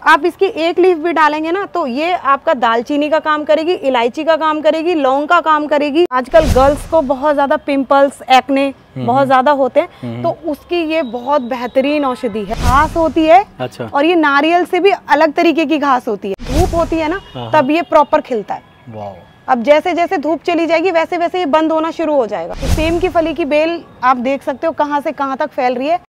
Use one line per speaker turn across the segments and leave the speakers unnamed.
आप इसकी एक लीफ भी डालेंगे ना तो ये आपका दालचीनी का काम करेगी, इलायची का काम करेगी, लौंग का काम करेगी। आजकल गर्ल्स को बहुत ज्यादा पिंपल्स, एक्ने बहुत ज्यादा होते हैं, तो उसकी ये बहुत बेहतरीन औषधि है। घास होती है,
अच्छा।
और ये नारियल से भी अलग तरीके की घास होती है। धूप होती है ना तब ये प्रॉपर खिलता है।
वाह।
अब जैसे जैसे धूप चली जाएगी वैसे वैसे ये बंद होना शुरू हो जाएगा। तो सेम की फली की बेल आप देख सकते हो कहाँ से कहाँ तक फैल रही है।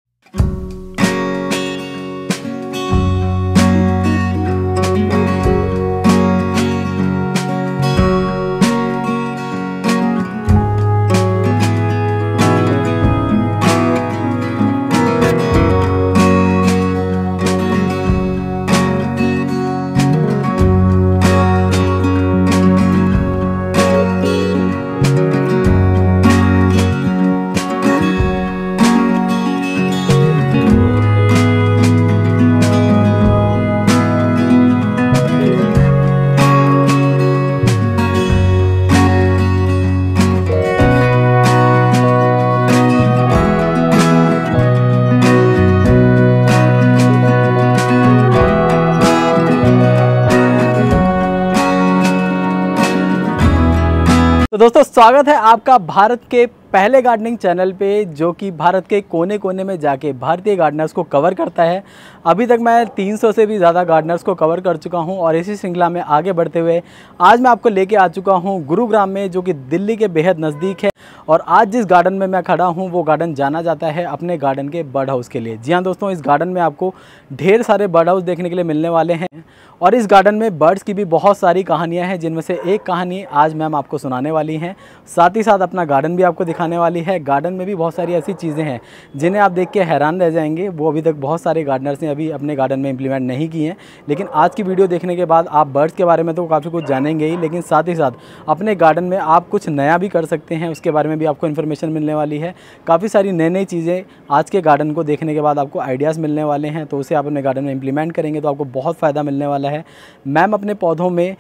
तो दोस्तों स्वागत है आपका भारत के पहले गार्डनिंग चैनल पे, जो कि भारत के कोने कोने में जाके भारतीय गार्डनर्स को कवर करता है। अभी तक मैं 300 से भी ज़्यादा गार्डनर्स को कवर कर चुका हूं और इसी श्रृंखला में आगे बढ़ते हुए आज मैं आपको लेके आ चुका हूं गुरुग्राम में, जो कि दिल्ली के बेहद नज़दीक है। और आज जिस गार्डन में मैं खड़ा हूँ वो गार्डन जाना जाता है अपने गार्डन के बर्ड हाउस के लिए। जी हाँ दोस्तों, इस गार्डन में आपको ढेर सारे बर्ड हाउस देखने के लिए मिलने वाले हैं और इस गार्डन में बर्ड्स की भी बहुत सारी कहानियाँ हैं, जिनमें से एक कहानी आज मैम आपको सुनाने वाली हैं। साथ ही साथ अपना गार्डन भी आपको दिखाने वाली है। गार्डन में भी बहुत सारी ऐसी चीज़ें हैं जिन्हें आप देख के हैरान रह जाएंगे। वो अभी तक बहुत सारे गार्डनर्स ने अभी अपने गार्डन में इम्प्लीमेंट नहीं की हैं, लेकिन आज की वीडियो देखने के बाद आप बर्ड्स के बारे में तो काफ़ी कुछ जानेंगे ही, लेकिन साथ ही साथ अपने गार्डन में आप कुछ नया भी कर सकते हैं, उसके बारे में भी आपको इन्फॉर्मेशन मिलने वाली है। काफ़ी सारी नई नई चीज़ें आज के गार्डन को देखने के बाद आपको आइडियाज़ मिलने वाले हैं, तो उसे आप अपने गार्डन में इम्प्लीमेंट करेंगे तो आपको बहुत फ़ायदा मिलने वाला है। मैम अपने पौधों में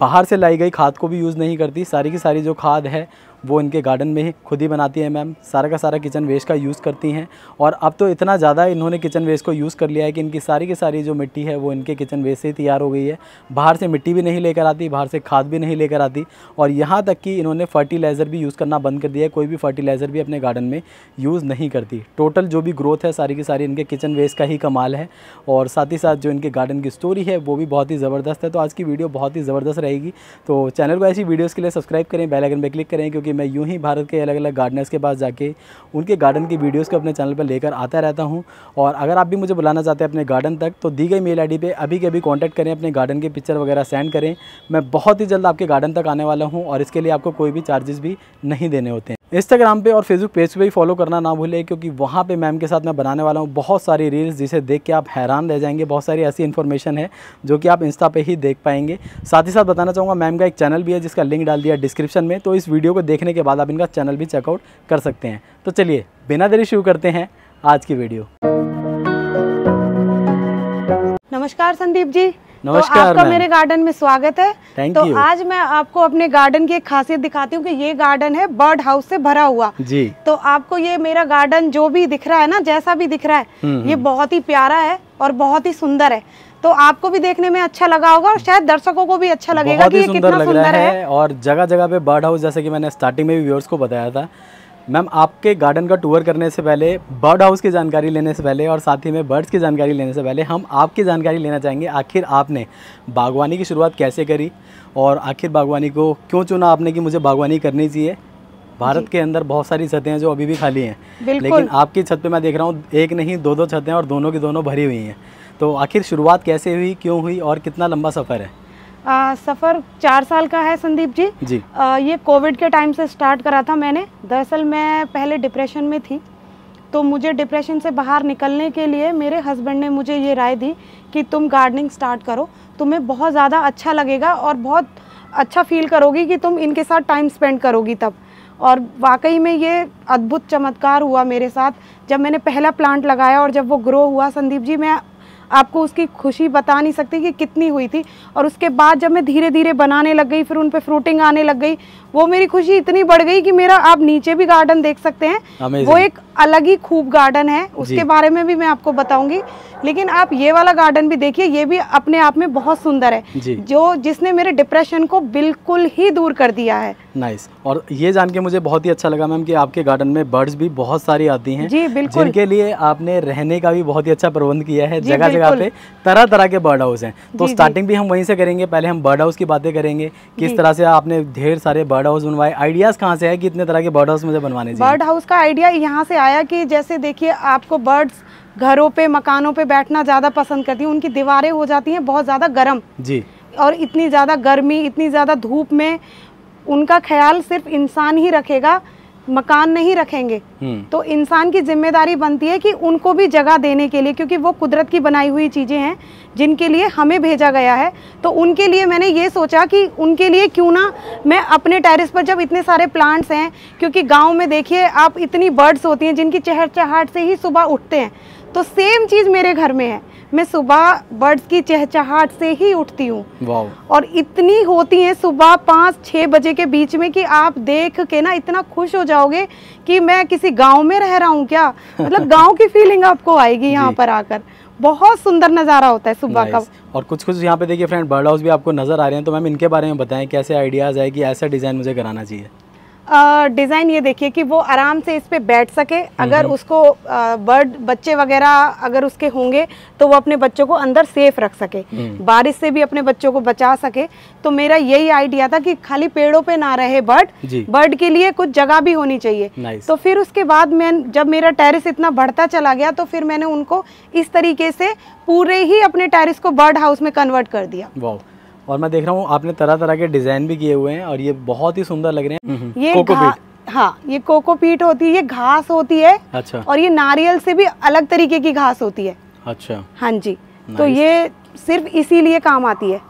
बाहर से लाई गई खाद को भी यूज़ नहीं करती। सारी की सारी जो खाद है वो इनके गार्डन में ही खुद ही बनाती है मैम। सारा का सारा किचन वेस्ट का यूज़ करती हैं और अब तो इतना ज़्यादा इन्होंने किचन वेस्ट को यूज़ कर लिया है कि इनकी सारी की सारी जो मिट्टी है वो इनके किचन वेस्ट से ही तैयार हो गई है। बाहर से मिट्टी भी नहीं लेकर आती, बाहर से खाद भी नहीं लेकर आती, और यहाँ तक कि इन्होंने फर्टिलाइज़र भी यूज़ करना बंद कर दिया है। कोई भी फर्टिलाइज़र भी अपने गार्डन में यूज़ नहीं करती। टोटल जो भी ग्रोथ है सारी की सारी इनके किचन वेस्ट का ही कमाल है। और साथ ही साथ जो इनके गार्डन की स्टोरी है वो भी बहुत ही ज़बरदस्त है। तो आज की वीडियो बहुत ही ज़बरदस्त रहेगी। तो चैनल को ऐसी वीडियोज़ के लिए सब्सक्राइब करें, बेल आइकन पर क्लिक करें, क्योंकि मैं यूँ ही भारत के अलग अलग गार्डनर्स के पास जाके उनके गार्डन की वीडियोस को अपने चैनल पर लेकर आता रहता हूं। और अगर आप भी मुझे बुलाना चाहते हैं अपने गार्डन तक तो दी गई मेल आईडी पे अभी के अभी कांटेक्ट करें, अपने गार्डन की पिक्चर वगैरह सेंड करें। मैं बहुत ही जल्द आपके गार्डन तक आने वाला हूं और इसके लिए आपको कोई भी चार्जेस भी नहीं देने होते हैं। इंस्टाग्राम पे और फेसबुक पेज पे भी फॉलो करना ना भूलें, क्योंकि वहाँ पे मैम के साथ मैं बनाने वाला हूँ बहुत सारी रील्स जिसे देख के आप हैरान रह जाएंगे। बहुत सारी ऐसी इन्फॉर्मेशन है जो कि आप इंस्टा पे ही देख पाएंगे। साथ ही साथ बताना चाहूँगा मैम का एक चैनल भी है जिसका लिंक डाल दिया डिस्क्रिप्शन में, तो इस वीडियो को देखने के बाद आप इनका चैनल भी चेकआउट कर सकते हैं। तो चलिए बिना देरी शुरू करते हैं आज की वीडियो।
नमस्कार संदीप जी।
नमस्कार।
तो आपका मेरे गार्डन में स्वागत है।
थैंक
तो
यू।
आज मैं आपको अपने गार्डन की एक खासियत दिखाती हूँ कि ये गार्डन है बर्ड हाउस से भरा हुआ
जी।
तो आपको ये मेरा गार्डन जो भी दिख रहा है ना, जैसा भी दिख रहा है, ये बहुत ही प्यारा है और बहुत ही सुंदर है। तो आपको भी देखने में अच्छा लगा होगा और शायद दर्शकों को भी अच्छा लगेगा कि ये कितना सुंदर है।
और जगह जगह पे बर्ड हाउस, जैसे कि मैंने स्टार्टिंग में भी व्यूअर्स को बताया था, मैम आपके गार्डन का टूर करने से पहले, बर्ड हाउस की जानकारी लेने से पहले और साथ ही में बर्ड्स की जानकारी लेने से पहले हम आपकी जानकारी लेना चाहेंगे। आखिर आपने बागवानी की शुरुआत कैसे करी और आखिर बागवानी को क्यों चुना आपने कि मुझे बागवानी करनी चाहिए? भारत के अंदर बहुत सारी छतें हैं जो अभी भी खाली हैं, लेकिन आपकी छत पे मैं देख रहा हूँ एक नहीं दो दो छतें और दोनों की दोनों भरी हुई हैं। तो आखिर शुरुआत कैसे हुई, क्यों हुई और कितना लंबा सफ़र है?
सफ़र 4 साल का है संदीप जी। ये कोविड के टाइम से स्टार्ट करा था मैंने। दरअसल मैं पहले डिप्रेशन में थी, तो मुझे डिप्रेशन से बाहर निकलने के लिए मेरे हस्बैंड ने मुझे ये राय दी कि तुम गार्डनिंग स्टार्ट करो, तुम्हें बहुत ज़्यादा अच्छा लगेगा और बहुत अच्छा फील करोगी कि तुम इनके साथ टाइम स्पेंड करोगी तब। और वाकई में ये अद्भुत चमत्कार हुआ मेरे साथ जब मैंने पहला प्लांट लगाया और जब वो ग्रो हुआ। संदीप जी, मैं आपको उसकी खुशी बता नहीं सकती कि कितनी हुई थी। और उसके बाद जब मैं धीरे धीरे बनाने लग गई, फिर उन पे फ्रूटिंग आने लग गई, वो मेरी खुशी इतनी बढ़ गई कि मेरा आप नीचे भी गार्डन देख सकते हैं, वो एक अलग ही खूब गार्डन है, उसके बारे में भी मैं आपको बताऊंगी। लेकिन आप ये वाला गार्डन भी देखिए, ये भी अपने आप में बहुत सुंदर है, जो जिसने मेरे डिप्रेशन को बिल्कुल ही दूर कर दिया है।
नाइस। और ये जान के मुझे बहुत ही अच्छा लगा मैम कि आपके गार्डन में बर्ड्स भी बहुत सारी आती हैं।
जी बिल्कुल।
जिनके लिए आपने रहने का भी बहुत ही अच्छा प्रबंध किया है, जगह जगह पे तरह तरह के बर्ड हाउस हैं। तो स्टार्टिंग भी हम वहीं से करेंगे, पहले हम बर्ड हाउस की बातें करेंगे, किस तरह से आपने ढेर सारे बर्ड हाउस बनवाए, आइडियाज कहाँ से है कि इतने तरह के बर्ड हाउस मुझे बनवाने चाहिए?
बर्ड हाउस का आइडिया यहाँ से आया कि जैसे देखिए, आपको बर्ड्स घरों पे, मकानों पे बैठना ज़्यादा पसंद करती हैं, उनकी दीवारें हो जाती हैं बहुत ज़्यादा गर्म जी, और इतनी ज़्यादा गर्मी, इतनी ज़्यादा धूप में उनका ख्याल सिर्फ इंसान ही रखेगा, मकान नहीं रखेंगे। तो इंसान की जिम्मेदारी बनती है कि उनको भी जगह देने के लिए, क्योंकि वो कुदरत की बनाई हुई चीज़ें हैं जिनके लिए हमें भेजा गया है। तो उनके लिए मैंने ये सोचा कि उनके लिए क्यों ना मैं अपने टेरेस पर, जब इतने सारे प्लांट्स हैं, क्योंकि गांव में देखिए आप, इतनी बर्ड्स होती हैं जिनकी चहचहाहट से ही सुबह उठते हैं, तो सेम चीज़ मेरे घर में है। मैं सुबह बर्ड्स की चहचहाहट से ही उठती हूँ, और इतनी होती हैं सुबह 5-6 बजे के बीच में कि आप देख के ना इतना खुश हो जाओगे कि मैं किसी गांव में रह रहा हूँ क्या, मतलब गांव की फीलिंग आपको आएगी यहाँ पर आकर। बहुत सुंदर नज़ारा होता है सुबह का।
और कुछ कुछ यहाँ पे देखिए फ्रेंड बर्ड हाउस भी आपको नज़र आ रहे हैं, तो मैम इनके बारे में बताएं, कैसे आइडियाज़ है कि ऐसा डिज़ाइन मुझे कराना चाहिए?
डिज़ाइन ये देखिए कि वो आराम से इस पे बैठ सके, अगर उसको बर्ड बच्चे वगैरह अगर उसके होंगे तो वो अपने बच्चों को अंदर सेफ रख सके, बारिश से भी अपने बच्चों को बचा सके। तो मेरा यही आइडिया था कि खाली पेड़ों पे ना रहे बर्ड के लिए कुछ जगह भी होनी चाहिए। तो फिर उसके बाद मैं, जब मेरा टेरिस इतना बढ़ता चला गया, तो फिर मैंने उनको इस तरीके से पूरे ही अपने टेरिस को बर्ड हाउस में कन्वर्ट कर दिया।
और मैं देख रहा हूँ आपने तरह तरह के डिजाइन भी किए हुए हैं, और ये बहुत ही सुंदर लग रहे हैं।
ये हाँ, ये कोकोपीट होती है, ये घास होती है।
अच्छा।
और ये नारियल से भी अलग तरीके की घास होती है।
अच्छा।
हाँ जी। तो ये सिर्फ इसीलिए काम आती है,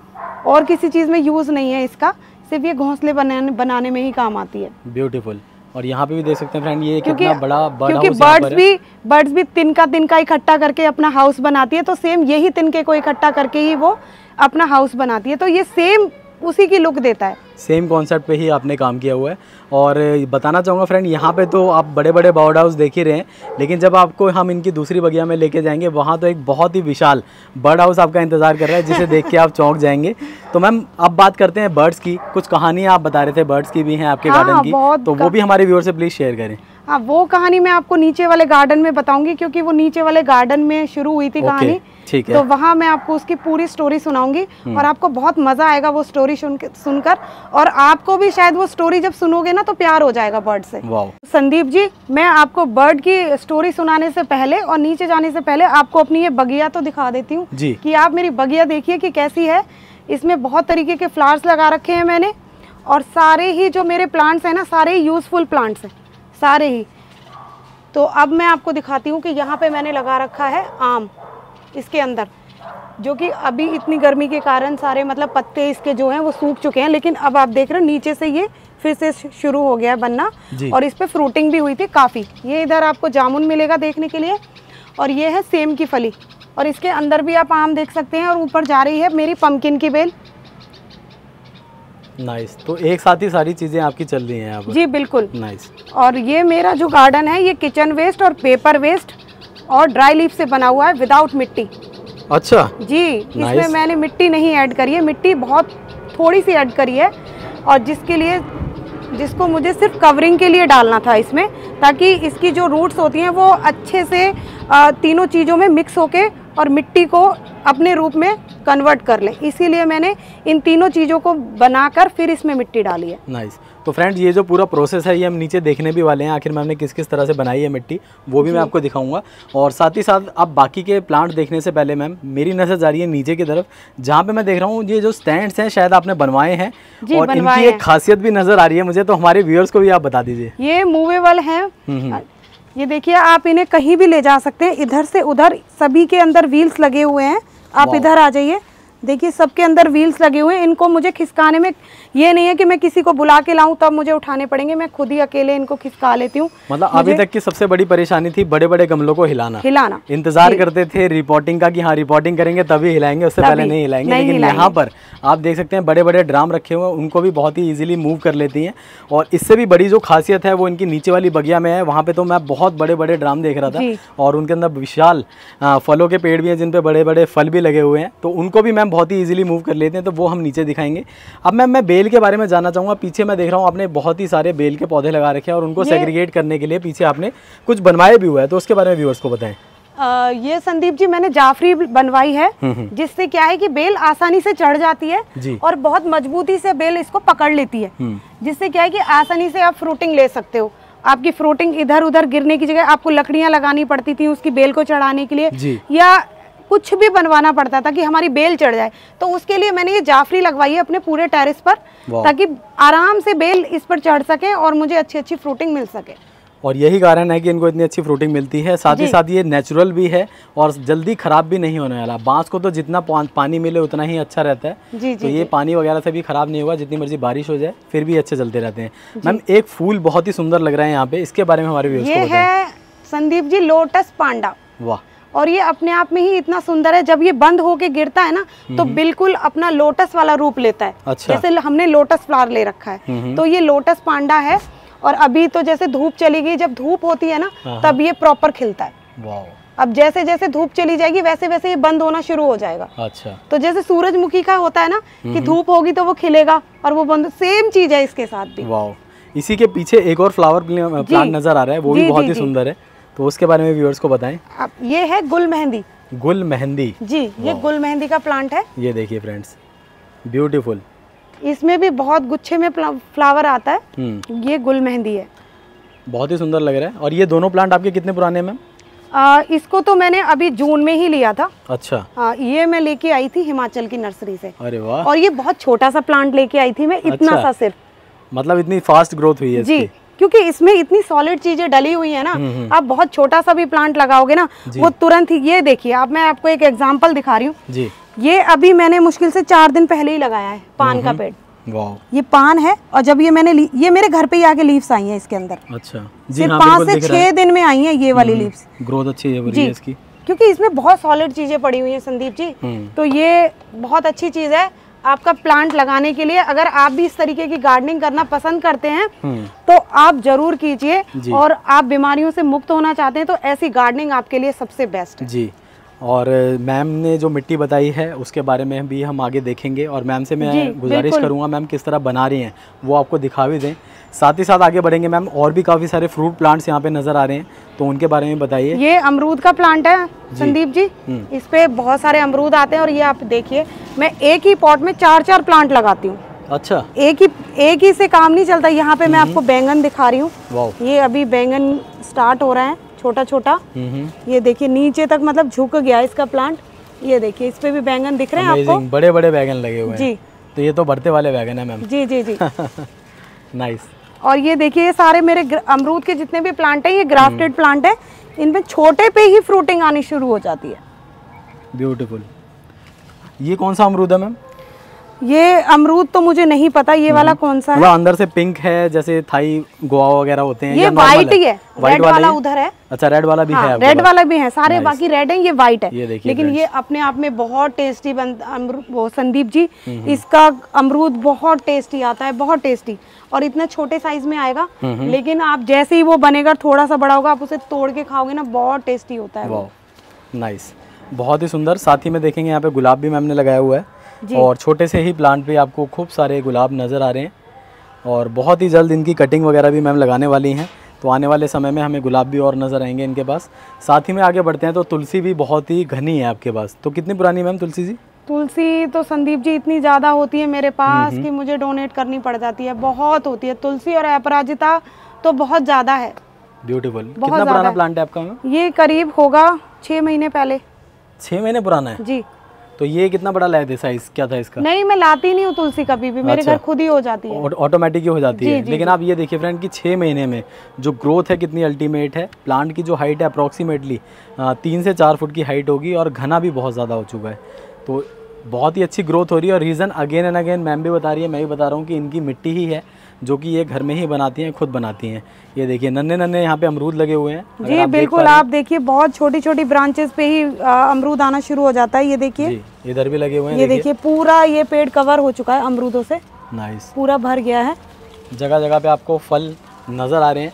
और किसी चीज में यूज नहीं है इसका, सिर्फ ये घोंसले बनाने में ही काम आती है।
ब्यूटीफुल। और यहाँ पे भी देख सकते हैं फ्रेंड, ये कितना बड़ा बर्ड
हाउस है। क्योंकि बर्ड्स भी तिनका इकट्ठा करके अपना हाउस बनाती है, तो सेम यही तिनके को इकट्ठा करके ही वो अपना हाउस बनाती है। तो ये सेम उसी की लुक देता है।
सेम कॉन्सेप्ट पे ही आपने काम किया हुआ है। और बताना चाहूँगा फ्रेंड, यहाँ पे तो आप बड़े बड़े बर्ड हाउस देख ही रहे हैं, लेकिन जब आपको हम इनकी दूसरी बगिया में लेके जाएंगे, वहाँ तो एक बहुत ही विशाल बर्ड हाउस आपका इंतजार कर रहा है, जिसे देख के आप चौंक जाएंगे। तो मैम अब बात करते हैं बर्ड्स की। कुछ कहानियाँ आप बता रहे थे बर्ड्स की भी हैं आपके गार्डन की, तो वो भी हमारे व्यूअर से प्लीज शेयर करें।
हाँ, वो कहानी मैं आपको नीचे वाले गार्डन में बताऊंगी, क्योंकि वो नीचे वाले गार्डन में शुरू हुई थी कहानी।
ठीक है।
तो वहाँ मैं आपको उसकी पूरी स्टोरी सुनाऊंगी, और आपको बहुत मजा आएगा वो स्टोरी सुनकर, और आपको भी शायद वो स्टोरी जब सुनोगे ना तो प्यार हो जाएगा बर्ड से। संदीप जी, मैं आपको बर्ड की स्टोरी सुनाने से पहले और नीचे जाने से पहले आपको अपनी ये बगिया तो दिखा देती हूँ कि आप मेरी बगिया देखिए कि कैसी है। इसमें बहुत तरीके के फ्लावर्स लगा रखे हैं मैंने, और सारे ही जो मेरे प्लांट्स हैं ना, सारे ही यूजफुल प्लांट्स हैं, सारे ही। तो अब मैं आपको दिखाती हूँ कि यहाँ पे मैंने लगा रखा है आम इसके अंदर, जो कि अभी इतनी गर्मी के कारण सारे मतलब पत्ते इसके जो हैं वो सूख चुके हैं, लेकिन अब आप देख रहे हो नीचे से ये फिर से शुरू हो गया है बनना, और इस पे फ्रूटिंग भी हुई थी काफ़ी। ये इधर आपको जामुन मिलेगा देखने के लिए, और ये है सेम की फली, और इसके अंदर भी आप आम देख सकते हैं, और ऊपर जा रही है मेरी पंपकिन की बेल।
नाइस। तो एक साथ ही सारी चीजें आपकी चल रही हैं यहाँ पर।
जी बिल्कुल।
नाइस।
और ये मेरा जो गार्डन है, ये किचन वेस्ट और पेपर वेस्ट और ड्राई लीफ से बना हुआ है, विदाउट मिट्टी।
अच्छा
जी। इसमें मैंने मिट्टी नहीं ऐड करी है, मिट्टी बहुत थोड़ी सी ऐड करी है, और जिसको मुझे सिर्फ कवरिंग के लिए डालना था इसमें, ताकि इसकी जो रूट्स होती हैं वो अच्छे से तीनों चीज़ों में मिक्स होके और मिट्टी को अपने रूप में कन्वर्ट कर ले, इसीलिए मैंने इन तीनों चीज़ों को बनाकर फिर इसमें मिट्टी डाली है।
नाइस। तो फ्रेंड्स, ये जो पूरा प्रोसेस है ये हम नीचे देखने भी वाले हैं, आखिर में हमने किस किस तरह से बनाई है मिट्टी, वो भी मैं आपको दिखाऊंगा। और साथ ही साथ अब बाकी के प्लांट देखने से पहले मैम मेरी नज़र जा रही है नीचे की तरफ, जहाँ पे मैं देख रहा हूँ ये जो स्टैंड्स हैं शायद आपने बनवाए हैं, और इनकी एक खासियत भी नज़र आ रही है मुझे, तो हमारे व्यूअर्स को भी आप बता दीजिए।
ये मूवेबल है, ये देखिए आप इन्हें कहीं भी ले जा सकते हैं, इधर से उधर, सभी के अंदर व्हील्स लगे हुए हैं। आप इधर आ जाइए, देखिए सबके अंदर व्हील्स लगे हुए हैं। इनको मुझे खिसकाने में ये नहीं है कि मैं किसी को बुला के लाऊं तब मुझे उठाने पड़ेंगे, मैं खुद ही अकेले इनको खिसका लेती हूँ।
मतलब अभी तक की सबसे बड़ी परेशानी थी बड़े बड़े गमलों को हिलाना। इंतजार करते थे रिपोर्टिंग का कि हाँ रिपोर्टिंग करेंगे तभी हिलाएंगे, उससे पहले नहीं हिलाएंगे। लेकिन यहाँ पर आप देख सकते हैं बड़े बड़े ड्राम रखे हुए हैं, उनको भी बहुत ही इजीली मूव कर लेती हैं। और इससे भी बड़ी जो खासियत है वो इनकी नीचे वाली बगिया में है। वहाँ पे तो मैं बहुत बड़े बड़े ड्राम देख रहा था और उनके अंदर विशाल फलों के पेड़ भी हैं जिन पे बड़े बड़े फल भी लगे हुए हैं, तो उनको भी मैम बहुत ही इजीली मूव कर लेते हैं। तो वो हम नीचे दिखाएंगे। अब मैम मैं बेल के बारे में जानना चाहूँगा। पीछे मैं देख रहा हूँ आपने बहुत ही सारे बेल के पौधे लगा रखे हैं और उनको सेग्रीगेट करने के लिए पीछे आपने कुछ बनवाए भी हुआ है, तो उसके बारे में व्यूअर्स को बताएं।
ये संदीप जी मैंने जाफरी बनवाई है, जिससे क्या है कि बेल आसानी से चढ़ जाती है और बहुत मजबूती से बेल इसको पकड़ लेती है, जिससे क्या है कि आसानी से आप फ्रूटिंग ले सकते हो। आपकी फ्रूटिंग इधर उधर गिरने की जगह आपको लकड़ियां लगानी पड़ती थी उसकी बेल को चढ़ाने के लिए, या कुछ भी बनवाना पड़ता था कि हमारी बेल चढ़ जाए, तो उसके लिए मैंने ये जाफरी लगवाई है अपने पूरे टेरेस पर, ताकि आराम से बेल इस पर चढ़ सके और मुझे अच्छी अच्छी फ्रूटिंग मिल सके।
और यही कारण है कि इनको इतनी अच्छी फ्रूटिंग मिलती है। साथ ही साथ ये नेचुरल भी है और जल्दी खराब भी नहीं होने वाला। बांस को तो जितना पानी मिले उतना ही अच्छा रहता है, तो ये पानी वगैरह से भी खराब नहीं होगा, जितनी मर्जी बारिश हो जाए फिर भी अच्छे चलते रहते हैं। मैम एक फूल बहुत ही सुंदर लग रहा है यहाँ पे, इसके बारे में हमारे व्यूअर्स को बताएं।
ये है संदीप जी लोटस पांडा।
वाह।
और ये अपने आप में ही इतना सुंदर है, जब ये बंद होके गिरता है ना तो बिल्कुल अपना लोटस वाला रूप लेता है।
अच्छा।
जैसे हमने लोटस फ्लावर ले रखा है, तो ये लोटस पांडा है। और अभी तो जैसे धूप चली गई, जब धूप होती है ना तब ये प्रॉपर खिलता है।
वाव।
अब जैसे जैसे धूप चली जाएगी वैसे वैसे ये बंद होना शुरू हो जाएगा।
अच्छा।
तो जैसे सूरजमुखी का होता है ना कि धूप होगी तो वो खिलेगा और वो बंद, सेम चीज है इसके साथ भी।
वाव। इसी के पीछे एक और फ्लावर प्लांट नजर आ रहा है, वो भी बहुत ही सुंदर है, तो उसके बारे में व्यूअर्स को बताएं।
अब ये है गुल मेहंदी।
गुल मेहंदी
जी, ये गुल मेहंदी का प्लांट है।
ये देखिए फ्रेंड्स, ब्यूटीफुल। इसमें
भी बहुत गुच्छे में फ्लावर आता है। ये गुल मेहंदी है,
बहुत ही सुंदर लग रहा है। और ये दोनों प्लांट आपके कितने पुराने हैं मैम?
इसको तो मैंने अभी जून में ही लिया था।
अच्छा।
ये मैं लेके आई थी हिमाचल की नर्सरी से।
अरे वाह।
और ये बहुत छोटा सा प्लांट लेके आई थी मैं, इतना सा सिर्फ।
मतलब इतनी फास्ट ग्रोथ हुई है
जी, क्योंकि इसमें इतनी सॉलिड चीजें डली हुई है ना, आप बहुत छोटा सा भी प्लांट लगाओगे ना वो तुरंत ही, ये देखिए आप, मैं आपको एक एग्जांपल दिखा रही हूँ। ये अभी मैंने मुश्किल से 4 दिन पहले ही लगाया है, पान का पेड़। ये पान है और जब ये मैंने ये मेरे घर पे ही आके लीव्स आई हैं इसके अंदर।
अच्छा
जी, सिर्फ 5 से 6 दिन में आई हैं ये वाली लीव्स।
ग्रोथ अच्छी है इसकी,
क्योंकि इसमें बहुत सॉलिड चीजें पड़ी हुई हैं संदीप जी। तो ये बहुत अच्छी चीज है आपका प्लांट लगाने के लिए। अगर आप भी इस तरीके की गार्डनिंग करना पसंद करते हैं तो आप जरूर कीजिए, और आप बीमारियों से मुक्त होना चाहते हैं तो ऐसी गार्डनिंग आपके लिए सबसे बेस्ट है जी।
और मैम ने जो मिट्टी बताई है उसके बारे में भी हम आगे देखेंगे, और मैम से मैं गुजारिश करूंगा मैम किस तरह बना रही हैं वो आपको दिखा भी दें। साथ ही साथ आगे बढ़ेंगे मैम, और भी काफ़ी सारे फ्रूट प्लांट्स यहाँ पे नज़र आ रहे हैं, तो उनके बारे में बताइए।
ये अमरूद का प्लांट है संदीप जी। इस पे बहुत सारे अमरूद आते हैं, और ये आप देखिए मैं एक ही पॉट में 4-4 प्लांट लगाती हूँ।
अच्छा।
एक ही से काम नहीं चलता। यहाँ पे मैं आपको बैंगन दिखा रही हूँ। ये अभी बैंगन स्टार्ट हो रहा है छोटा छोटा। ये देखिए नीचे तक मतलब झुक गया इसका प्लांट। ये देखिए इस पे भी बैंगन दिख रहे हैं आपको,
बड़े बड़े बैंगन लगे हुए हैं
जी।
तो ये तो बढ़ते वाले बैंगन है मैम।
जी जी जी।
नाइस।
और ये देखिए ये सारे मेरे अमरूद के जितने भी प्लांट हैं ये ग्राफ्टेड प्लांट है। इनमें छोटे पे ही फ्रूटिंग आनी शुरू हो जाती है।
ब्यूटीफुल। ये कौन सा अमरूद है मैम?
ये अमरूद तो मुझे नहीं पता, ये वाला कौन सा है?
अंदर से पिंक है जैसे थाई गोवा वगैरह होते हैं।
ये वाइट ही है, रेड वाला उधर है।
अच्छा, रेड वाला भी है?
रेड वाला भी है, सारे बाकी रेड है, ये वाइट है। लेकिन ये अपने आप में बहुत टेस्टी वो संदीप जी, इसका अमरूद बहुत टेस्टी आता है, बहुत टेस्टी। और इतना छोटे साइज में आएगा, लेकिन आप जैसे ही वो बनेगा थोड़ा सा बड़ा होगा, आप उसे तोड़ के खाओगे ना, बहुत टेस्टी होता है।
नाइस, बहुत ही सुंदर। साथ ही में देखेंगे यहाँ पे गुलाब भी मैम ने लगाया हुआ है, और छोटे से ही प्लांट पे आपको खूब सारे गुलाब नज़र आ रहे हैं, और बहुत ही जल्द इनकी कटिंग वगैरह भी मैम लगाने वाली हैं, तो आने वाले समय में हमें गुलाब भी और नज़र आएंगे इनके पास। साथ ही में आगे बढ़ते हैं तो तुलसी भी बहुत ही घनी है आपके पास, तो कितनी पुरानी मैम तुलसी जी?
तुलसी तो संदीप जी इतनी ज़्यादा होती है मेरे पास कि मुझे डोनेट करनी पड़ जाती है, बहुत होती है तुलसी। और अपराजिता तो बहुत ज़्यादा है।
ब्यूटीफुल। कितना पुराना प्लांट है आपका?
ये करीब होगा 6 महीने पहले।
6 महीने पुराना है जी। तो ये कितना बड़ा लाए थे, साइज क्या था इसका?
नहीं, मैं लाती नहीं हूँ तुलसी कभी भी, मेरे घर खुद ही हो जाती है,
ऑटोमेटिक ही हो जाती है। लेकिन आप ये देखिए फ्रेंड कि 6 महीने में जो ग्रोथ है कितनी अल्टीमेट है। प्लांट की जो हाइट है अप्रॉक्सीमेटली 3 से 4 फुट की हाइट होगी, और घना भी बहुत ज़्यादा हो चुका है। तो बहुत ही अच्छी ग्रोथ हो रही है। और reason again and again ma'am भी बता रही है, मैं भी बता रहा हूँ कि इनकी मिट्टी ही है जो कि ये घर में ही बनाती हैं, खुद बनाती हैं। ये देखिए नन्हे नन्हे यहाँ पे अमरूद लगे हुए हैं
जी, बिल्कुल। आप देखिए बहुत छोटी छोटी ब्रांचेस पे ही अमरूद आना शुरू हो जाता है। ये देखिए
इधर भी लगे हुए हैं।
ये देखिए पूरा ये पेड़ कवर हो चुका है अमरूदों से।
नाइस,
पूरा भर गया है।
जगह जगह पे आपको फल नज़र आ रहे हैं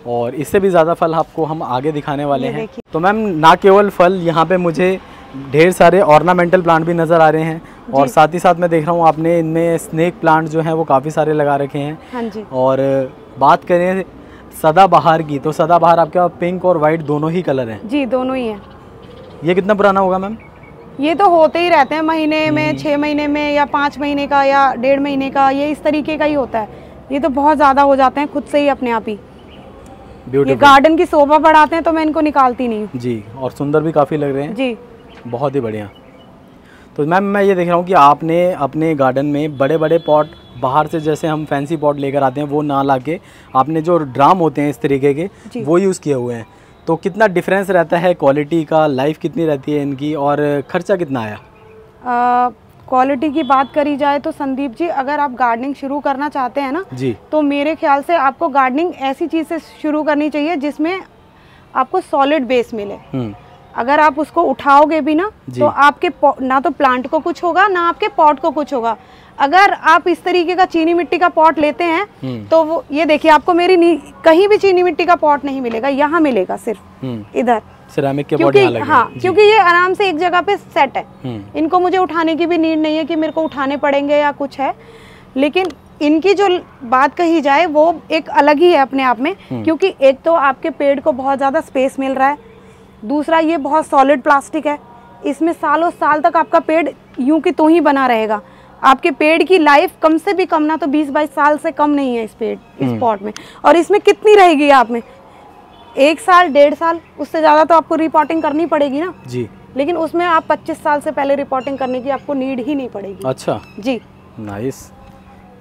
और इससे भी ज़्यादा फल आपको हम आगे दिखाने वाले हैं। तो मैम ना केवल फल, यहाँ पे मुझे ढेर सारे ऑर्नामेंटल प्लांट भी नज़र आ रहे हैं और साथ ही साथ मैं देख रहा हूँ आपने इनमें स्नेक प्लांट जो हैं वो काफ़ी सारे लगा रखे हैं।
हाँ जी।
और बात करें सदाबहार की, तो सदाबहार आपके पास पिंक और वाइट दोनों ही कलर हैं?
जी, दोनों ही हैं।
ये कितना पुराना होगा मैम?
ये तो होते ही रहते हैं, महीने में, 6 महीने में, या 5 महीने का, या 1.5 महीने का, ये इस तरीके का ही होता है। ये तो बहुत ज़्यादा हो जाते हैं खुद से ही अपने आप ही। ये गार्डन की शोभा बढ़ाते हैं, तो मैं इनको निकालती नहीं हूँ
जी। और सुंदर भी काफ़ी लग रहे हैं
जी,
बहुत ही बढ़िया। तो मैम मैं ये देख रहा हूँ कि आपने अपने गार्डन में बड़े बड़े पॉट बाहर से, जैसे हम फैंसी पॉट लेकर आते हैं, वो ना लाके आपने जो ड्राम होते हैं इस तरीके के वो यूज़ किए हुए हैं। तो कितना डिफरेंस रहता है क्वालिटी का, लाइफ कितनी रहती है इनकी और खर्चा कितना आया?
क्वालिटी की बात करी जाए तो संदीप जी, अगर आप गार्डनिंग शुरू करना चाहते हैं ना
जी, तो
मेरे ख्याल से आपको गार्डनिंग ऐसी चीज़ से शुरू करनी चाहिए जिसमें आपको सॉलिड बेस मिले। अगर आप उसको उठाओगे भी ना तो आपके ना तो प्लांट को कुछ होगा, ना आपके पॉट को कुछ होगा। अगर आप इस तरीके का चीनी मिट्टी का पॉट लेते हैं तो वो ये देखिए, आपको मेरी कहीं भी चीनी मिट्टी का पॉट नहीं मिलेगा, यहाँ मिलेगा सिर्फ इधर
सिरेमिक के पॉट यहाँ लगेंगे।
हाँ, क्योंकि ये आराम से एक जगह पे सेट है। इनको मुझे उठाने की भी नीड नहीं है कि मेरे को उठाने पड़ेंगे या कुछ है। लेकिन इनकी जो बात कही जाए वो एक अलग ही है अपने आप में, क्योंकि एक तो आपके पेड़ को बहुत ज़्यादा स्पेस मिल रहा है, दूसरा ये बहुत सॉलिड प्लास्टिक है, इसमें सालों साल तक आपका पेड़ यूं की तो ही बना रहेगा। आपके पेड़ की लाइफ कम से भी कम ना तो 20-22 साल से कम नहीं है इस पॉट में। और इसमें कितनी रहेगी आप में? 1 साल, 1.5 साल, उससे ज़्यादा तो आपको रिपोर्टिंग करनी पड़ेगी ना
जी।
लेकिन उसमें आप 25 साल से पहले रिपोर्टिंग करने की आपको नीड ही नहीं पड़ेगी।
अच्छा
जी,
नाइस,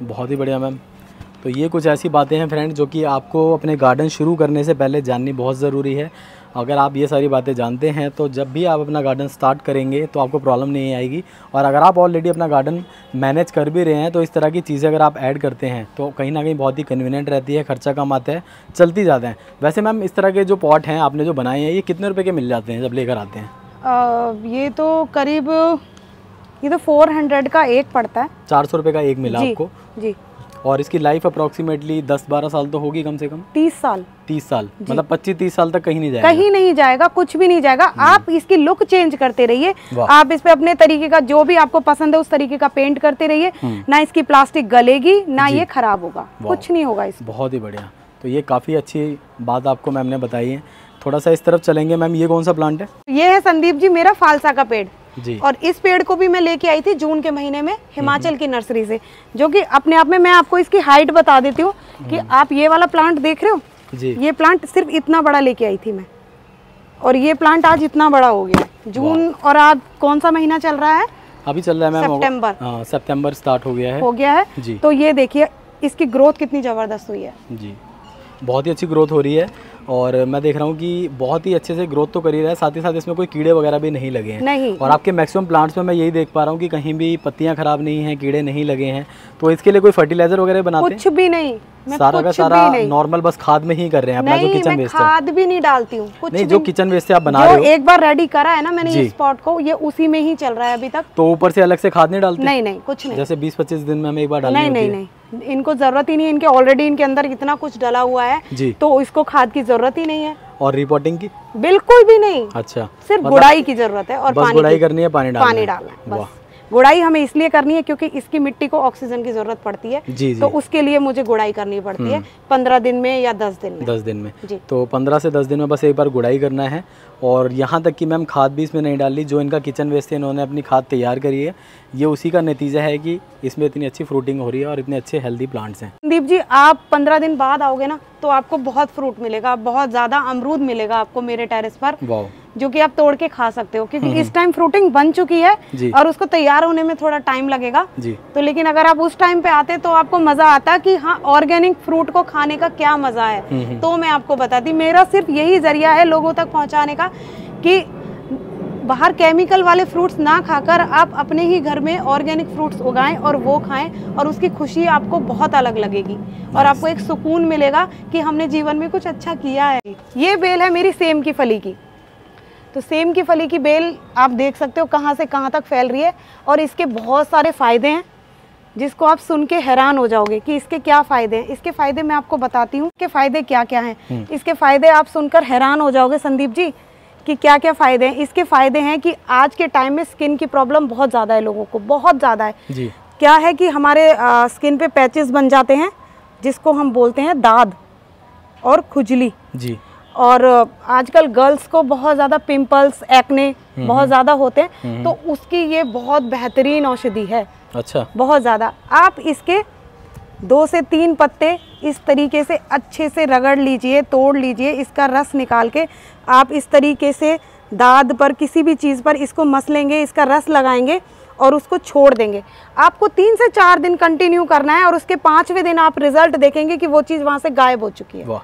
बहुत ही बढ़िया मैम। तो ये कुछ ऐसी बातें हैं फ्रेंड जो कि आपको अपने गार्डन शुरू करने से पहले जाननी बहुत ज़रूरी है। अगर आप ये सारी बातें जानते हैं तो जब भी आप अपना गार्डन स्टार्ट करेंगे तो आपको प्रॉब्लम नहीं आएगी। और अगर आप ऑलरेडी अपना गार्डन मैनेज कर भी रहे हैं तो इस तरह की चीज़ें अगर आप ऐड करते हैं तो कहीं ना कहीं बहुत ही कन्वीनियंट रहती है, खर्चा कम आता है, चलती ज़्यादा है। वैसे मैम इस तरह के जो पॉट हैं आपने जो बनाए हैं, ये कितने रुपये के मिल जाते हैं जब लेकर आते हैं?
ये तो करीब, ये तो 400 का एक पड़ता है।
400 रुपये का एक मिला आपको
जी।
और इसकी लाइफ अप्रोक्सीमेटली 10-12 साल तो होगी कम से कम?
30 साल।
30 साल, मतलब 25-30 साल तक कहीं नहीं जाएगा?
कहीं नहीं जाएगा, कुछ भी नहीं जाएगा। आप इसकी लुक चेंज करते रहिए, आप इस पे अपने तरीके का जो भी आपको पसंद है उस तरीके का पेंट करते रहिए। ना इसकी प्लास्टिक गलेगी, ना ये खराब होगा, कुछ नहीं होगा इसमें।
बहुत ही बढ़िया। तो ये काफ़ी अच्छी बात आपको मैम ने बताई है। थोड़ा सा इस तरफ चलेंगे मैम, ये कौन सा प्लांट है?
ये है संदीप जी मेरा फालसा का पेड़
जी।
और इस पेड़ को भी मैं लेके आई थी जून के महीने में हिमाचल की नर्सरी से, जो कि अपने आप में, मैं आपको इसकी हाइट बता देती हूँ कि आप ये वाला प्लांट देख रहे हो जी। ये प्लांट सिर्फ इतना बड़ा लेके आई थी मैं, और ये प्लांट आज इतना बड़ा हो गया है। जून, और आज कौन सा महीना चल रहा है?
अभी चल रहा है मैम
सितंबर।
हाँ, सितंबर स्टार्ट हो गया है
जी। तो ये देखिए इसकी ग्रोथ कितनी जबरदस्त हुई है
जी, बहुत ही अच्छी ग्रोथ हो रही है। और मैं देख रहा हूँ कि बहुत ही अच्छे से ग्रोथ तो कर ही रहा है, साथ ही साथ इसमें कोई कीड़े वगैरह भी नहीं लगे हैं।
नहीं।
और आपके मैक्सिमम प्लांट्स में मैं यही देख पा रहा हूँ कि कहीं भी पत्तियां खराब नहीं हैं, कीड़े नहीं लगे हैं। तो इसके लिए कोई फर्टिलाइजर वगैरह बनाते हैं?
कुछ भी नहीं,
सारा का सारा नॉर्मल बस खाद में ही कर रहे हैं अपना जो किचन वेस्ट है।
खाद भी नहीं डालती हूँ, कुछ
नहीं, जो किचन वेस्ट से आप बना रहे हो,
एक बार रेडी करा है ना मैंने इस स्पॉट को, ये उसी में ही चल रहा है अभी तक।
तो ऊपर से अलग से खाद नहीं डालते?
नहीं, कुछ नहीं।
जैसे 20-25 दिन में हमें एक बार डालनी होती है?
नहीं, इनको जरूरत ही नहीं है, इनके ऑलरेडी इनके अंदर इतना कुछ डला हुआ है जी, तो इसको खाद की जरूरत ही नहीं है।
और रिपोर्टिंग की?
बिल्कुल भी नहीं।
अच्छा,
सिर्फ गुड़ाई की जरूरत है और
बस गुड़ाई करनी है, पानी डालना
है बस। गुड़ाई हमें इसलिए करनी है क्योंकि इसकी मिट्टी को ऑक्सीजन की जरूरत पड़ती है जी, तो उसके लिए मुझे गुड़ाई करनी पड़ती है 15 दिन में या 10 दिन में।
10 दिन में जी। तो 15 से 10 दिन में बस एक बार गुड़ाई करना है। और यहाँ तक कि मैम खाद भी इसमें नहीं डाली, जो इनका किचन वेस्ट है इन्होंने अपनी खाद तैयार करी है, ये उसी का नतीजा है कि इसमें इतनी अच्छी फ्रूटिंग हो रही है और इतने अच्छे हेल्दी प्लांट्स हैं।
संदीप जी आप 15 दिन बाद आओगे ना तो आपको बहुत फ्रूट मिलेगा, बहुत ज्यादा अमरूद मिलेगा आपको मेरे टेरेस पर, जो कि आप तोड़ के खा सकते हो, क्योंकि इस टाइम फ्रूटिंग बन चुकी है और उसको तैयार होने में थोड़ा टाइम लगेगा जी। तो लेकिन अगर आप उस टाइम पे आते तो आपको मजा आता कि हाँ ऑर्गेनिक फ्रूट को खाने का क्या मजा है। तो मैं आपको बताती, मेरा सिर्फ यही जरिया है लोगों तक पहुंचाने का कि बाहर केमिकल वाले फ्रूट्स ना खाकर आप अपने ही घर में ऑर्गेनिक फ्रूट्स उगाएं और वो खाएं, और उसकी खुशी आपको बहुत अलग लगेगी और आपको एक सुकून मिलेगा कि हमने जीवन में कुछ अच्छा किया है। ये बेल है मेरी सेम की फली की। तो सेम की फली की बेल आप देख सकते हो कहाँ से कहाँ तक फैल रही है, और इसके बहुत सारे फ़ायदे हैं जिसको आप सुन के हैरान हो जाओगे कि इसके क्या फ़ायदे हैं। इसके फ़ायदे मैं आपको बताती हूँ कि फ़ायदे क्या क्या हैं। इसके फ़ायदे आप सुनकर हैरान हो जाओगे संदीप जी कि क्या क्या फ़ायदे हैं। इसके फ़ायदे हैं कि आज के टाइम में स्किन की प्रॉब्लम बहुत ज़्यादा है, लोगों को बहुत ज़्यादा है जी। क्या है कि हमारे स्किन पे पैचेस बन जाते हैं जिसको हम बोलते हैं दाद और खुजली जी। और आजकल गर्ल्स को बहुत ज़्यादा पिंपल्स, एक्ने बहुत ज़्यादा होते हैं, तो उसकी ये बहुत बेहतरीन औषधि है। अच्छा, बहुत ज़्यादा। आप इसके 2 से 3 पत्ते इस तरीके से अच्छे से रगड़ लीजिए, तोड़ लीजिए, इसका रस निकाल के आप इस तरीके से दाद पर किसी भी चीज़ पर इसको मस लेंगे, इसका रस लगाएंगे और उसको छोड़ देंगे। आपको 3 से 4 दिन कंटिन्यू करना है और उसके 5वें दिन आप रिजल्ट देखेंगे कि वो चीज़ वहाँ से गायब हो चुकी है। वाह,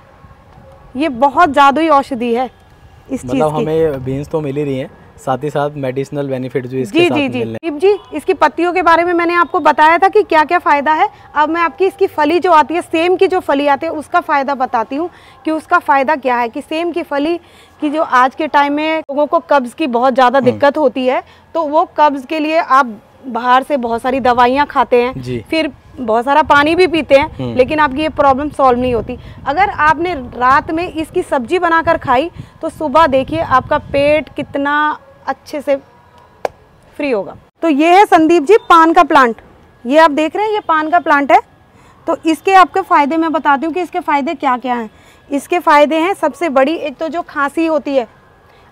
ये बहुत जादुई औषधि है इस चीज़ की। मतलब हमें बीन्स तो मिल ही रही हैं, साथ ही साथ मेडिसिनल बेनिफिट जो इसके साथ मिल रहे हैं। जी, इसकी पत्तियों के बारे में मैंने आपको बताया था कि क्या क्या फ़ायदा है। अब मैं आपकी इसकी फली जो आती है, सेम की जो फली आती है, उसका फ़ायदा बताती हूँ कि उसका फ़ायदा क्या है। कि सेम की फली की जो आज के टाइम में लोगों को कब्ज़ की बहुत ज़्यादा दिक्कत होती है, तो वो कब्ज़ के लिए आप बाहर से बहुत सारी दवाइयाँ खाते हैं, फिर बहुत सारा पानी भी पीते हैं, लेकिन आपकी ये प्रॉब्लम सॉल्व नहीं होती। अगर आपने रात में इसकी सब्जी बनाकर खाई तो सुबह देखिए आपका पेट कितना अच्छे से फ्री होगा। तो ये है संदीप जी पान का प्लांट, ये आप देख रहे हैं, ये पान का प्लांट है। तो इसके आपके फ़ायदे मैं बताती हूँ कि इसके फ़ायदे क्या क्या हैं। इसके फ़ायदे हैं, सबसे बड़ी एक तो जो खांसी होती है,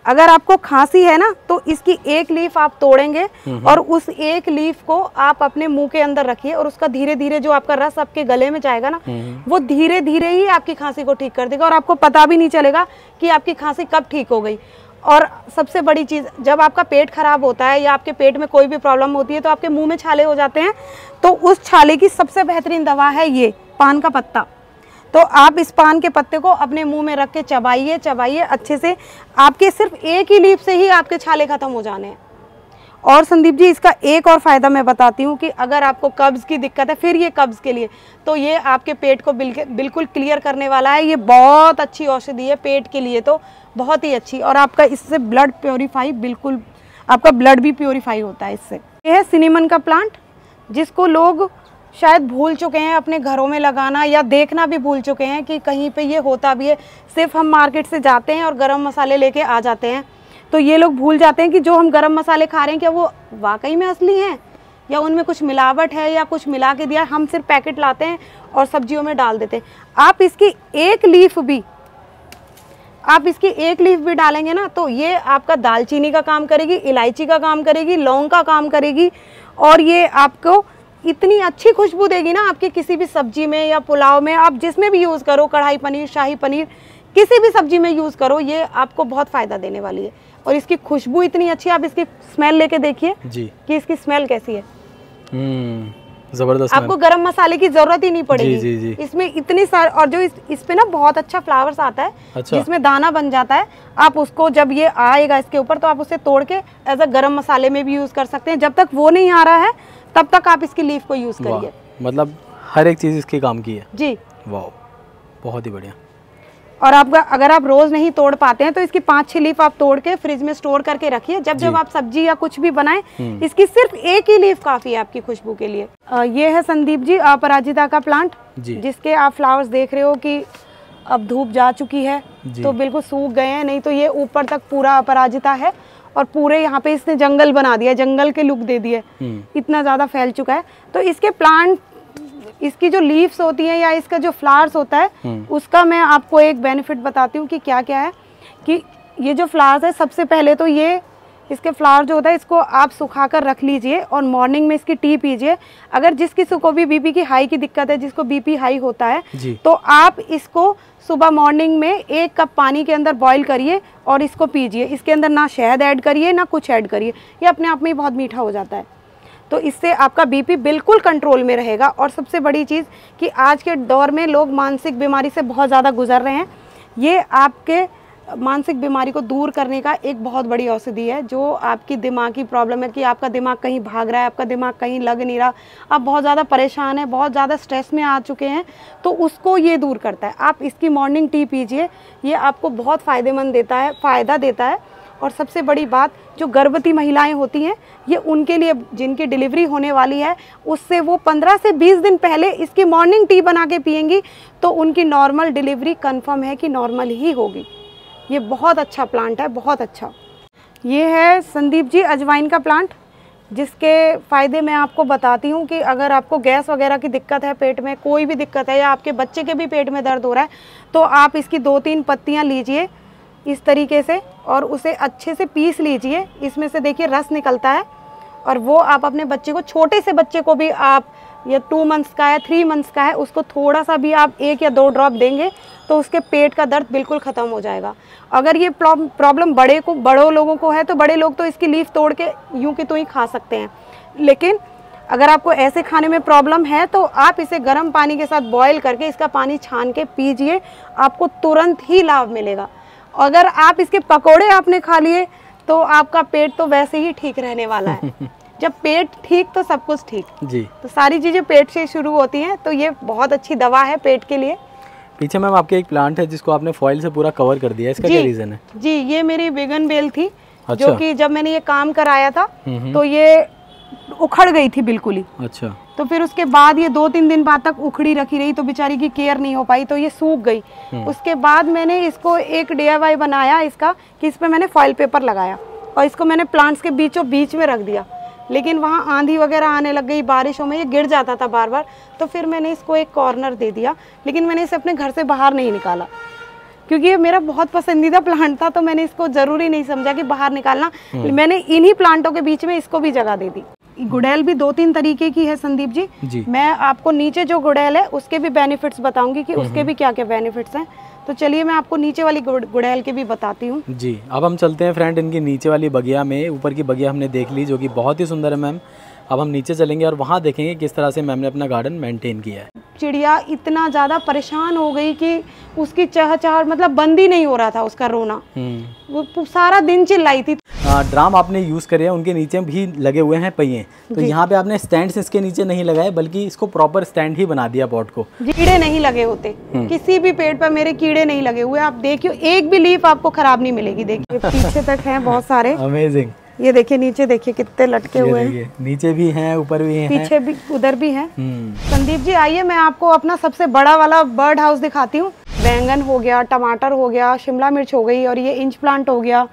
अगर आपको खांसी है ना, तो इसकी एक लीफ आप तोड़ेंगे और उस एक लीफ को आप अपने मुंह के अंदर रखिए और उसका धीरे धीरे जो आपका रस आपके गले में जाएगा ना, वो धीरे धीरे ही आपकी खांसी को ठीक कर देगा और आपको पता भी नहीं चलेगा कि आपकी खांसी कब ठीक हो गई। और सबसे बड़ी चीज़, जब आपका पेट खराब होता है या आपके पेट में कोई भी प्रॉब्लम होती है तो आपके मुंह में छाले हो जाते हैं, तो उस छाले की सबसे बेहतरीन दवा है ये पान का पत्ता। तो आप इस पान के पत्ते को अपने मुंह में रख के चबाइए चबाइए अच्छे से, आपके सिर्फ एक ही लीफ से ही आपके छाले खत्म हो जाने हैं। और संदीप जी इसका एक और फ़ायदा मैं बताती हूँ कि अगर आपको कब्ज़ की दिक्कत है, फिर ये कब्ज़ के लिए, तो ये आपके पेट को बिल्कुल क्लियर करने वाला है। ये बहुत अच्छी औषधि है पेट के लिए, तो बहुत ही अच्छी। और आपका इससे ब्लड प्योरीफाई, बिल्कुल आपका ब्लड भी प्योरीफाई होता है इससे। ये है सिनेमन का प्लांट, जिसको लोग शायद भूल चुके हैं अपने घरों में लगाना, या देखना भी भूल चुके हैं कि कहीं पे ये होता भी है। सिर्फ हम मार्केट से जाते हैं और गरम मसाले लेके आ जाते हैं, तो ये लोग भूल जाते हैं कि जो हम गरम मसाले खा रहे हैं क्या वो वाकई में असली हैं या उनमें कुछ मिलावट है या कुछ मिला के दिया। हम सिर्फ पैकेट लाते हैं और सब्जियों में डाल देते हैं। आप इसकी एक लीफ भी डालेंगे ना, तो ये आपका दालचीनी का काम करेगी, इलायची का काम करेगी, लौंग का काम करेगी, और ये आपको इतनी अच्छी खुशबू देगी ना आपकी किसी भी सब्जी में या पुलाव में, आप जिसमें भी यूज़ करो, कढ़ाई पनीर, शाही पनीर, किसी भी सब्जी में यूज़ करो, ये आपको बहुत फ़ायदा देने वाली है। और इसकी खुशबू इतनी अच्छी, आप इसकी स्मेल लेके देखिए कि इसकी स्मेल कैसी है। जबरदस्त। आपको गरम मसाले की जरूरत ही नहीं पड़ेगी। जी। इसमें इतनी सारी, और जो इस पे ना बहुत अच्छा फ्लावर्स आता है, अच्छा। जिसमें दाना बन जाता है। आप उसको जब ये आएगा इसके ऊपर, तो आप उसे तोड़ के एज अ गरम मसाले में भी यूज़ कर सकते हैं। जब तक वो नहीं आ रहा है तब तक आप इसकी लीफ को यूज़ करिए। मतलब हर एक चीज़ इसकी काम की है जी। वाह, बहुत ही बढ़िया। और आपका अगर आप रोज़ नहीं तोड़ पाते हैं तो इसकी 5-6 लीफ आप तोड़ के फ्रिज में स्टोर करके रखिए। जब आप सब्जी या कुछ भी बनाएं, इसकी सिर्फ एक ही लीफ काफ़ी है आपकी खुशबू के लिए। ये है संदीप जी अपराजिता का प्लांट, जिसके आप फ्लावर्स देख रहे हो कि अब धूप जा चुकी है तो बिल्कुल सूख गए हैं, नहीं तो ये ऊपर तक पूरा अपराजिता है और पूरे यहाँ पे इसने जंगल बना दिया, जंगल के लुक दे दिए, इतना ज़्यादा फैल चुका है। तो इसके प्लांट, इसकी जो लीव्स होती हैं या इसका जो फ्लावर्स होता है, उसका मैं आपको एक बेनिफिट बताती हूँ कि क्या क्या है। कि ये जो फ्लावर्स है, सबसे पहले तो ये इसके फ्लावर जो होता है, इसको आप सुखा कर रख लीजिए और मॉर्निंग में इसकी टी पीजिए। अगर जिस किसी को भी बीपी की हाई की दिक्कत है, जिसको बीपी हाई होता है, तो आप इसको सुबह मॉर्निंग में 1 कप पानी के अंदर बॉईल करिए और इसको पीजिए। इसके अंदर ना शहद ऐड करिए ना कुछ ऐड करिए, ये अपने आप में ही बहुत मीठा हो जाता है। तो इससे आपका बीपी बिल्कुल कंट्रोल में रहेगा। और सबसे बड़ी चीज़ कि आज के दौर में लोग मानसिक बीमारी से बहुत ज़्यादा गुजर रहे हैं। ये आपके मानसिक बीमारी को दूर करने का एक बहुत बड़ी औषधि है। जो आपकी दिमागी प्रॉब्लम है कि आपका दिमाग कहीं भाग रहा है, आपका दिमाग कहीं लग नहीं रहा, आप बहुत ज़्यादा परेशान हैं, बहुत ज़्यादा स्ट्रेस में आ चुके हैं, तो उसको ये दूर करता है। आप इसकी मॉर्निंग टी पीजिए, ये आपको बहुत फ़ायदा देता है। और सबसे बड़ी बात, जो गर्भवती महिलाएं होती हैं, ये उनके लिए, जिनकी डिलीवरी होने वाली है, उससे वो 15 से 20 दिन पहले इसकी मॉर्निंग टी बना के पिएंगी तो उनकी नॉर्मल डिलीवरी कंफर्म है कि नॉर्मल ही होगी। ये बहुत अच्छा प्लांट है, बहुत अच्छा। ये है संदीप जी अजवाइन का प्लांट, जिसके फ़ायदे मैं आपको बताती हूँ कि अगर आपको गैस वगैरह की दिक्कत है, पेट में कोई भी दिक्कत है, या आपके बच्चे के भी पेट में दर्द हो रहा है, तो आप इसकी 2-3 पत्तियाँ लीजिए इस तरीके से और उसे अच्छे से पीस लीजिए। इसमें से देखिए रस निकलता है, और वो आप अपने बच्चे को, छोटे से बच्चे को भी आप, ये 2 मंथ्स का है, 3 मंथ्स का है, उसको थोड़ा सा भी आप 1 या 2 ड्रॉप देंगे तो उसके पेट का दर्द बिल्कुल ख़त्म हो जाएगा। अगर ये प्रॉब्लम बड़ों लोगों को है तो बड़े लोग तो इसकी लीफ तोड़ के यूं कि तो ही खा सकते हैं, लेकिन अगर आपको ऐसे खाने में प्रॉब्लम है तो आप इसे गर्म पानी के साथ बॉयल करके इसका पानी छान के पीजिए, आपको तुरंत ही लाभ मिलेगा। अगर आप इसके पकोड़े आपने खा लिए तो आपका पेट तो वैसे ही ठीक रहने वाला है। जब पेट ठीक तो सब कुछ ठीक जी। तो सारी चीज़ें पेट से शुरू होती हैं, तो ये बहुत अच्छी दवा है पेट के लिए।
पीछे मैम आपके एक प्लांट है जिसको आपने फॉइल से पूरा कवर कर दिया है, इसका क्या रीज़न है?
जी, ये मेरी बेगन बेल थी। अच्छा। जो कि जब मैंने ये काम कराया था तो ये उखड़ गई थी बिल्कुल ही। अच्छा। तो फिर उसके बाद ये 2-3 दिन बाद तक उखड़ी रखी रही, तो बेचारी की केयर नहीं हो पाई, तो ये सूख गई। उसके बाद मैंने इसको एक DIY बनाया इसका, कि इस पर मैंने फॉइल पेपर लगाया और इसको मैंने प्लांट्स के बीचों बीच में रख दिया। लेकिन वहाँ आंधी वगैरह आने लग गई, बारिशों में ये गिर जाता था बार बार, तो फिर मैंने इसको एक कॉर्नर दे दिया। लेकिन मैंने इसे अपने घर से बाहर नहीं निकाला, क्योंकि ये मेरा बहुत पसंदीदा प्लांट था, तो मैंने इसको ज़रूरी नहीं समझा कि बाहर निकालना। मैंने इन्हीं प्लांटों के बीच में इसको भी जगह दे दी। गुड़ैल भी 2-3 तरीके की है संदीप जी। मैं आपको नीचे जो गुड़ैल है उसके भी बेनिफिट्स बताऊंगी कि उसके भी क्या क्या बेनिफिट्स हैं। तो चलिए मैं आपको नीचे वाली गुड़ैल के भी बताती हूँ जी। अब हम चलते हैं फ्रेंड इनकी नीचे वाली बगिया में। ऊपर की बगिया हमने देख ली जो कि बहुत ही सुंदर है मैम। अब हम नीचे चलेंगे और वहाँ देखेंगे किस तरह से मैम ने अपना गार्डन मेंटेन किया है। चिड़िया इतना ज़्यादा परेशान हो गई कि उसकी चहचहाट मतलब बंद ही नहीं हो रहा था, उसका रोना, वो सारा दिन चिल्लाई थी। ड्राम आपने यूज़ करे हैं, उनके नीचे भी लगे हुए हैं पहिए, तो यहाँ पे आपने स्टैंड्स इसके नीचे नहीं लगाए, बल्कि इसको प्रॉपर स्टैंड ही बना दिया पॉट को। कीड़े नहीं लगे होते, किसी भी पेड़ पर मेरे कीड़े नहीं लगे हुए। आप देखियो, एक भी लीफ आपको खराब नहीं मिलेगी। देखिए पीछे तक हैं बहुत सारे। अमेजिंग। ये देखिए नीचे, देखिए कितने लटके हुए हैं। नीचे भी हैं, ऊपर भी हैं, पीछे भी, उधर भी हैं। संदीप जी आइए, मैं आपको अपना सबसे बड़ा वाला बर्ड हाउस दिखाती हूँ। बैंगन हो गया, टमाटर हो गया, शिमला मिर्च हो गई, और ये इंच प्लांट हो गया।